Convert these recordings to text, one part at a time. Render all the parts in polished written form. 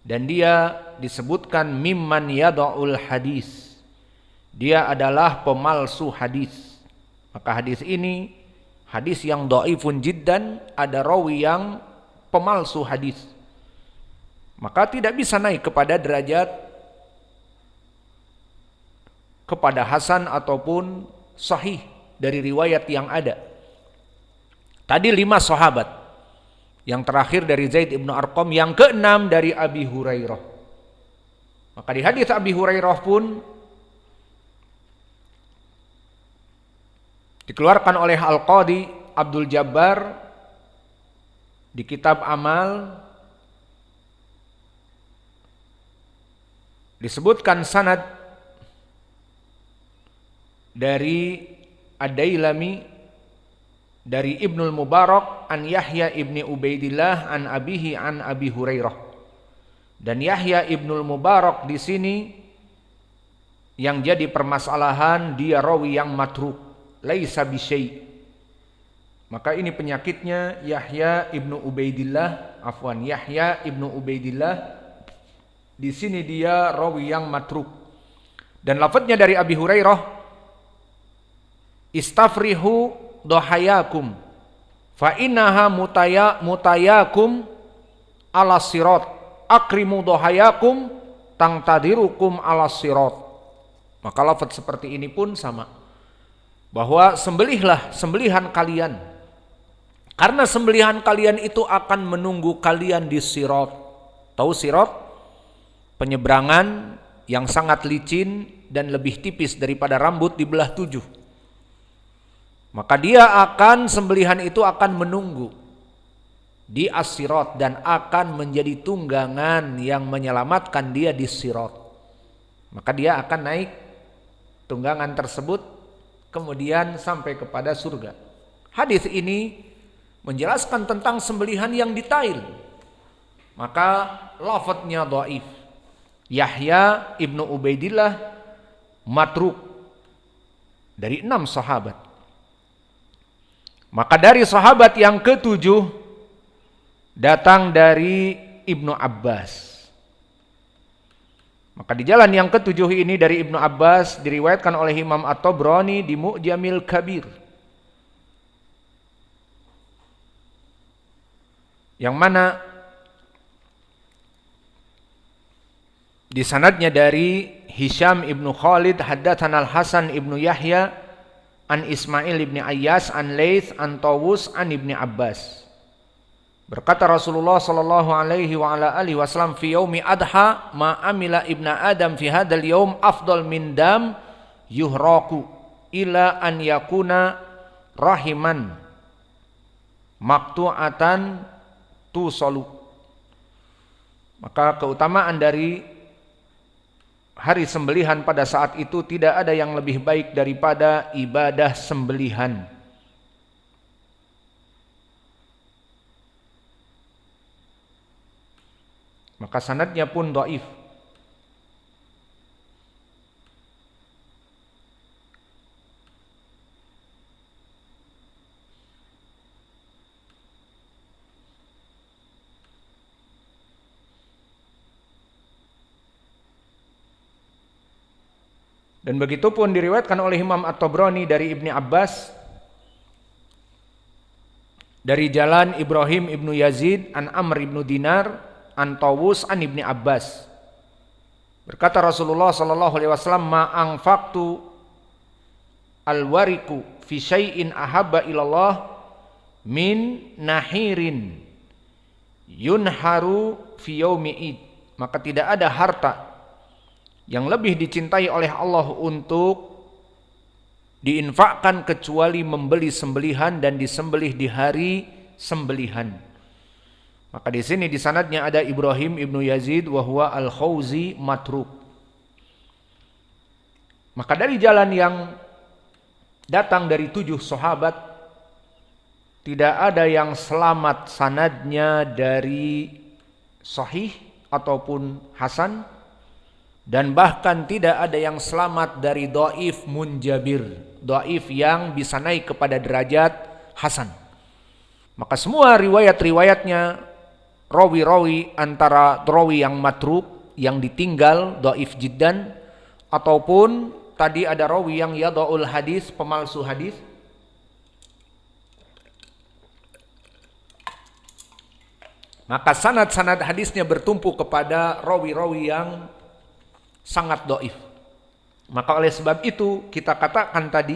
dan dia disebutkan mimman yada'ul hadis. Dia adalah pemalsu hadis. Maka hadis ini hadis yang dhaifun jiddan, ada rawi yang pemalsu hadis. Maka tidak bisa naik kepada derajat kepada hasan ataupun sahih dari riwayat yang ada. Tadi 5 sahabat. Yang terakhir dari Zaid ibnu Arqam, yang ke-6 dari Abi Hurairah. Maka di hadis Abi Hurairah pun dikeluarkan oleh Al-Qadi Abdul Jabbar di kitab Amal, disebutkan sanad dari Ad-Dailami dari Ibnul Mubarak an Yahya ibni Ubaidillah an abihi an Abi Hurairah. Dan Yahya ibnul Mubarak di sini yang jadi permasalahan, dia rawi yang matruk, laisa bisyai. Maka ini penyakitnya Yahya ibnu Ubaidillah, Yahya ibnu Ubaidillah di sini dia rawi yang matruk. Dan lafadznya dari Abi Hurairah, istafrihu dohayakum fa innaha mutayakum ala sirat akrimu dohayakum tangtadirukum ala sirat. Maka lafaz seperti ini pun sama, bahwa sembelihlah sembelihan kalian, karena sembelihan kalian itu akan menunggu kalian di sirat. Tahu sirat? Penyeberangan yang sangat licin dan lebih tipis daripada rambut dibelah 7. Maka dia akan, sembelihan itu akan menunggu di as-sirat dan akan menjadi tunggangan yang menyelamatkan dia di sirat. Maka dia akan naik tunggangan tersebut kemudian sampai kepada surga. Hadis ini menjelaskan tentang sembelihan yang detail. Maka lafadznya dhaif. Yahya ibnu Ubaidillah matruk dari 6 sahabat. Maka dari sahabat yang ke-7 datang dari Ibnu Abbas. Maka di jalan yang ke-7 ini dari Ibnu Abbas diriwayatkan oleh Imam At-Tabrani di Mu'jamil Kabir. Yang mana di sanadnya dari Hisham ibnu Khalid haddatsana Al-Hasan ibnu Yahya an Ismail ibni Ayyas an Laits an Tawus an ibni Abbas. Berkata Rasulullah sallallahu alaihi wa ala alihi wasallam, fi yaumi adha ma amila ibna adam fi hadzal yaum afdal min dam yuhraku ila an yakuna rahiman maqtu'atan tusalu. Maka keutamaan dari hari sembelihan pada saat itu tidak ada yang lebih baik daripada ibadah sembelihan. Maka sanadnya pun dhaif. Dan begitu pun diriwayatkan oleh Imam At-Tabrani dari Ibni Abbas dari jalan Ibrahim ibnu Yazid an Amr ibnu Dinar an Tawus an Ibni Abbas. Berkata Rasulullah sallallahu alaihi wasallam, ma anfaqtu al-wariku fi syai'in ahabba ilallah min nahirin yunharu fi yaumi id. Maka tidak ada harta yang lebih dicintai oleh Allah untuk diinfakkan kecuali membeli sembelihan dan disembelih di hari sembelihan. Maka di sini di sanadnya ada Ibrahim ibnu Yazid wa huwa al-Khawzi matruk. Maka dari jalan yang datang dari 7 sahabat tidak ada yang selamat sanadnya dari sahih ataupun hasan, dan bahkan tidak ada yang selamat dari dhaif munjabir, dhaif yang bisa naik kepada derajat hasan. Maka semua riwayat-riwayatnya rawi-rawi antara rawi yang matruk, yang ditinggal, dhaif jiddan, ataupun tadi ada rawi yang yada'ul hadis, pemalsu hadis. Maka sanad-sanad hadisnya bertumpu kepada rawi-rawi yang sangat dhaif. Maka oleh sebab itu kita katakan tadi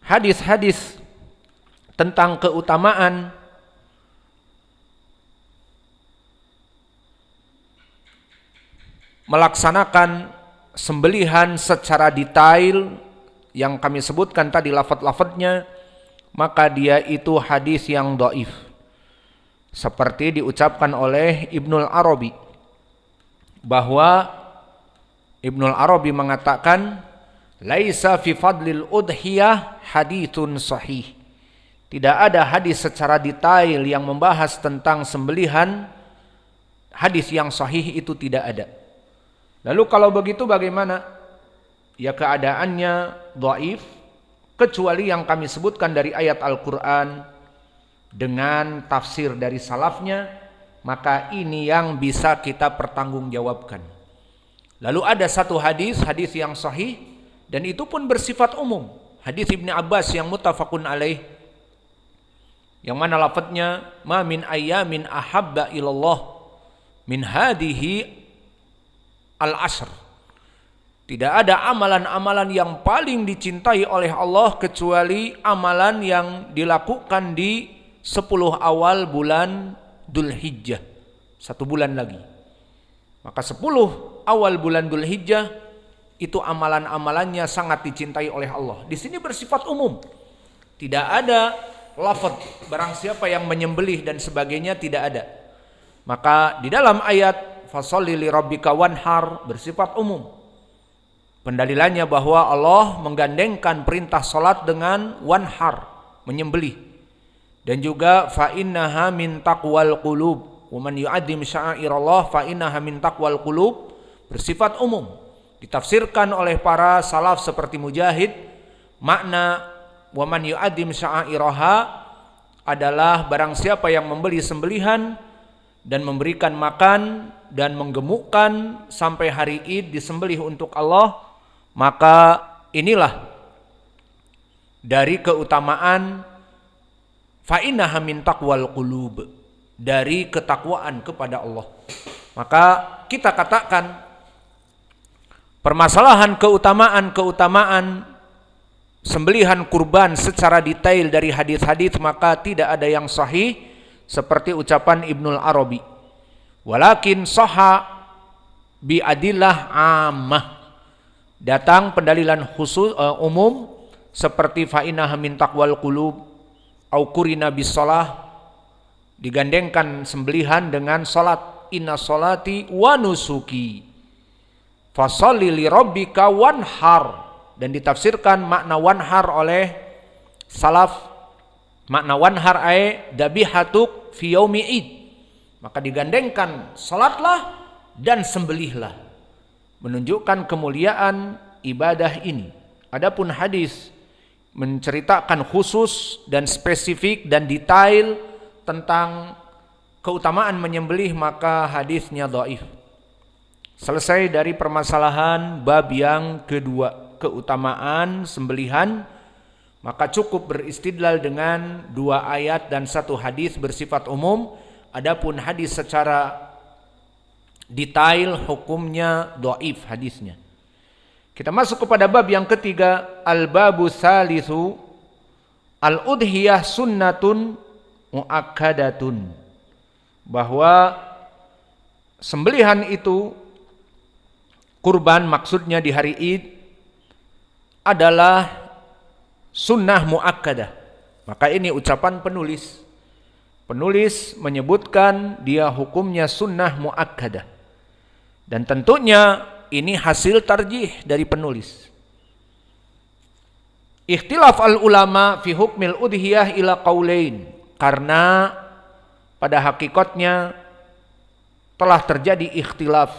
hadis-hadis tentang keutamaan melaksanakan sembelihan secara detail yang kami sebutkan tadi lafaz-lafaznya, maka dia itu hadis yang dhaif. Seperti diucapkan oleh Ibnul Arabi, bahwa Ibnul Arabi mengatakan laisa fi fadlil udhiyah hadithun sahih. Tidak ada hadis secara detail yang membahas tentang sembelihan, hadis yang sahih itu tidak ada. Lalu kalau begitu bagaimana? Ya keadaannya dhaif, kecuali yang kami sebutkan dari ayat Al-Quran dengan tafsir dari salafnya, maka ini yang bisa kita pertanggungjawabkan. Lalu ada satu hadis yang sahih, dan itu pun bersifat umum. Hadis Ibnu Abbas yang muttafaqun alaih, yang mana lafadznya ma min ayyamin ahabba ilallah min hadihi al-ashr. Tidak ada amalan-amalan yang paling dicintai oleh Allah kecuali amalan yang dilakukan di 10 awal bulan Dzulhijjah, 1 bulan lagi. Maka 10 awal bulan Dzulhijjah itu amalan-amalannya sangat dicintai oleh Allah. Di sini bersifat umum. Tidak ada lafaz barang siapa yang menyembelih dan sebagainya, tidak ada. Maka di dalam ayat fasholli li rabbika wanhar bersifat umum. Pendalilannya bahwa Allah menggandengkan perintah salat dengan wanhar, menyembelih. Dan juga fa innaha min taqwal qulub wa man yu'azzim sya'airallah fa innaha min taqwal qulub bersifat umum. Ditafsirkan oleh para salaf seperti Mujahid, makna wa man yu'azzim sya'airaha adalah barang siapa yang membeli sembelihan dan memberikan makan dan menggemukkan sampai hari Id disembelih untuk Allah, maka inilah dari keutamaan fa innaha min taqwal qulub, dari ketakwaan kepada Allah. Maka kita katakan permasalahan keutamaan sembelihan kurban secara detail dari hadis-hadis, maka tidak ada yang sahih seperti ucapan Ibnul Arabi. Walakin sahha bi adillah ammah. Datang pendalilan khusus umum seperti fa innaha min taqwal qulub au qurina bis shalah, digandengkan sembelihan dengan salat, inna sholati wa nusuki fasholli li rabbika wanhar, dan ditafsirkan makna wanhar oleh salaf, makna wanhar ay dabihatuk fi yaumi id, maka digandengkan salatlah dan sembelihlah, menunjukkan kemuliaan ibadah ini. Adapun hadis menceritakan khusus dan spesifik dan detail tentang keutamaan menyembelih, maka hadisnya dhaif. Selesai dari permasalahan bab yang kedua, keutamaan sembelihan, maka cukup beristidlal dengan 2 ayat dan 1 hadis bersifat umum. Adapun hadis secara detail hukumnya dhaif hadisnya. Kita masuk kepada bab yang ketiga, al-babu salisu al-udhiyah sunnatun muakkadatun, bahwa sembelihan itu, kurban maksudnya di hari Id, adalah sunnah muakkadah. Maka ini ucapan penulis. Penulis menyebutkan dia hukumnya sunnah muakkadah. Dan tentunya ini hasil tarjih dari penulis. Ikhtilaf al-ulama fi hukmil udhiyah ila qaulain, karena pada hakikatnya telah terjadi ikhtilaf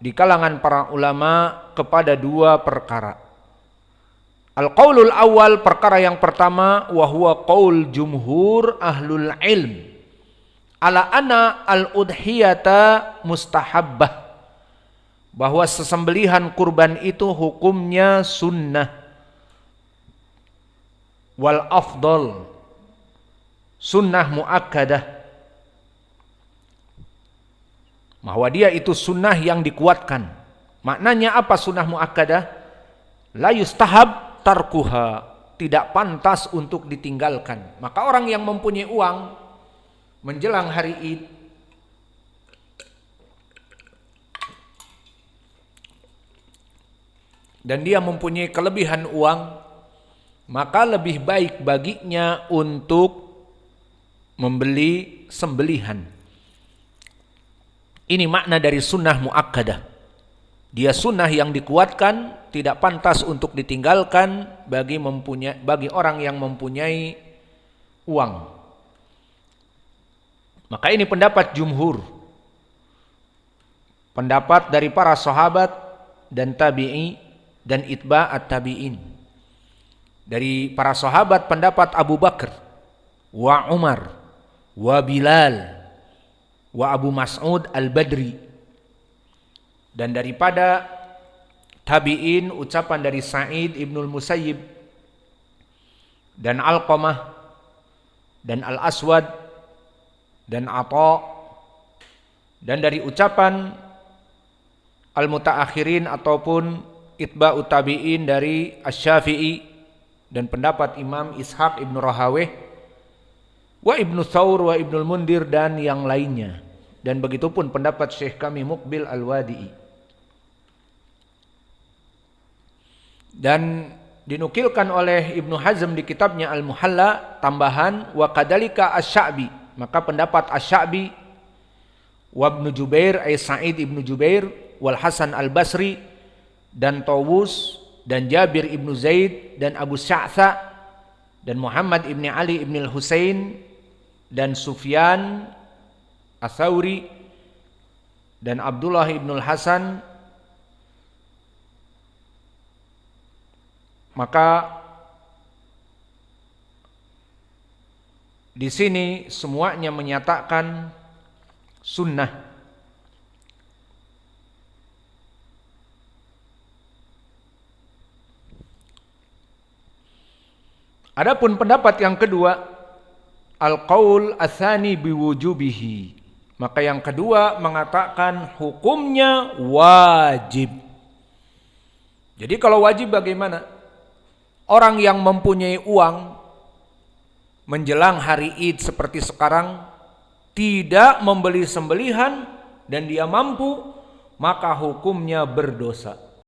di kalangan para ulama kepada 2 perkara. Al-qaulul awal, perkara yang pertama, wa huwa qaul jumhur ahlul ilm ala anna al-udhiyata mustahabbah, bahwa sesembelihan kurban itu hukumnya sunnah, wal afdal sunnah muakkadah, bahwa dia itu sunnah yang dikuatkan. Maknanya apa sunnah muakkadah? La yustahab tarkuha, tidak pantas untuk ditinggalkan. Maka orang yang mempunyai uang menjelang hari Id, dan dia mempunyai kelebihan uang, maka lebih baik baginya untuk membeli sembelihan. Ini makna dari sunnah muakkadah. Dia sunnah yang dikuatkan, tidak pantas untuk ditinggalkan bagi orang yang mempunyai uang. Maka ini pendapat jumhur, pendapat dari para sahabat dan tabi'i dan itba'at tabi'in. Dari para sahabat pendapat Abu Bakar, wa Umar, wa Bilal, wa Abu Mas'ud al-Badri. Dan daripada tabi'in ucapan dari Sa'id ibnul Musayyib dan Alqamah dan Al-Aswad dan Atha. Dan dari ucapan al-mutaakhirin ataupun itba'ut tabi'in dari Asy-Syafi'i dan pendapat Imam Ishaq ibn Rahaweh, wa Ibnu Thawr, wa Ibnul Mundir dan yang lainnya. Dan begitupun pendapat Syekh kami Muqbil Al-Wadi'i. Dan dinukilkan oleh Ibnu Hazm di kitabnya Al-Muhalla tambahan wa kadalika Asy-Sya'bi. Maka pendapat Asy-Sya'bi wa Ibnu Jubair ay Sa'id ibnu Jubair wal Hasan Al-Basri dan Tawus dan Jabir ibnu Zaid dan Abu Sya'tha dan Muhammad ibni Ali ibn al-Husain dan Sufyan Ats-Tsauri dan Abdullah ibn al-Hasan. Maka di sini semuanya menyatakan sunnah. Adapun pendapat yang kedua, al-qaul ats-tsani biwujubihi, maka yang kedua mengatakan hukumnya wajib. Jadi kalau wajib bagaimana? Orang yang mempunyai uang menjelang hari Id seperti sekarang tidak membeli sembelihan dan dia mampu, maka hukumnya berdosa.